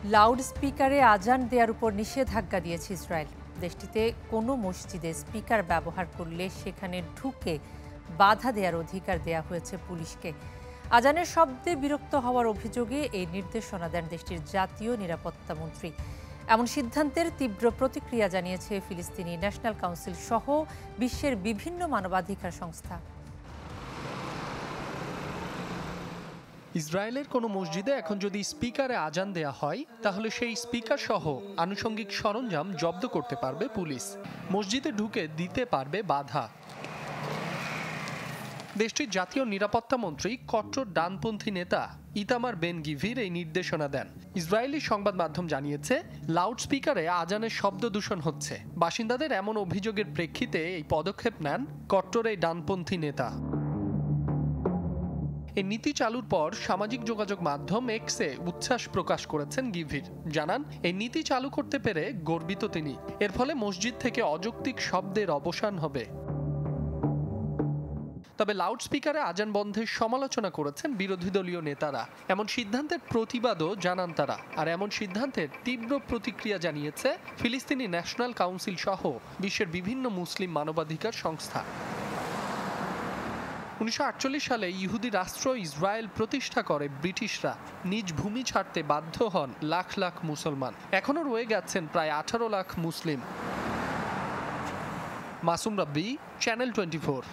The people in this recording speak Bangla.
লাউড স্পিকারে আজান দেওয়ার উপর নিষেধাজ্ঞা দিয়েছে ইসরায়েল। দেশটিতে কোনো মসজিদে স্পিকার ব্যবহার করলে সেখানে ঢুকে বাধা দেওয়ার অধিকার দেয়া হয়েছে পুলিশকে। আজানের শব্দে বিরক্ত হওয়ার অভিযোগে এই নির্দেশনা দেন দেশটির জাতীয় নিরাপত্তা মন্ত্রী। এমন সিদ্ধান্তের তীব্র প্রতিক্রিয়া জানিয়েছে ফিলিস্তিনি ন্যাশনাল কাউন্সিল সহ বিশ্বের বিভিন্ন মানবাধিকার সংস্থা। ইসরায়েলের কোনো মসজিদে এখন যদি স্পিকারে আজান দেয়া হয় তাহলে সেই স্পিকার সহ আনুষঙ্গিক সরঞ্জাম জব্দ করতে পারবে পুলিশ। মসজিদে ঢুকে দিতে পারবে বাধা। দেশটির জাতীয় নিরাপত্তা মন্ত্রী কট্টর ডানপন্থী নেতা ইতামার বেন গিভির এই নির্দেশনা দেন। ইসরায়েলি সংবাদ মাধ্যম জানিয়েছে, লাউড স্পিকারে আজানের শব্দ দূষণ হচ্ছে। বাসিন্দাদের এমন অভিযোগের প্রেক্ষিতে এই পদক্ষেপ নেন কট্টর এই ডানপন্থী নেতা। এই নীতি চালুর পর সামাজিক যোগাযোগ মাধ্যম এক্সে উচ্ছ্বাস প্রকাশ করেছেন গিভির। জানান, এই নীতি চালু করতে পেরে গর্বিত তিনি। এর ফলে মসজিদ থেকে অযৌক্তিক শব্দের অবসান হবে। তবে লাউড স্পিকারে আজান বন্ধের সমালোচনা করেছেন বিরোধী দলীয় নেতারা। এমন সিদ্ধান্তের প্রতিবাদও জানান তারা। আর এমন সিদ্ধান্তের তীব্র প্রতিক্রিয়া জানিয়েছে ফিলিস্তিনি ন্যাশনাল কাউন্সিল সহ বিশ্বের বিভিন্ন মুসলিম মানবাধিকার সংস্থা। 1948 সালে ইহুদি রাষ্ট্র ইসরায়েল প্রতিষ্ঠা করে ব্রিটিশরা। নিজ ভূমি ছাড়তে বাধ্য হন লাখ লাখ মুসলমান। এখনও রয়ে গেছেন প্রায় 18 লাখ মুসলিম। মাসুম রাব্বি, চ্যানেল 24।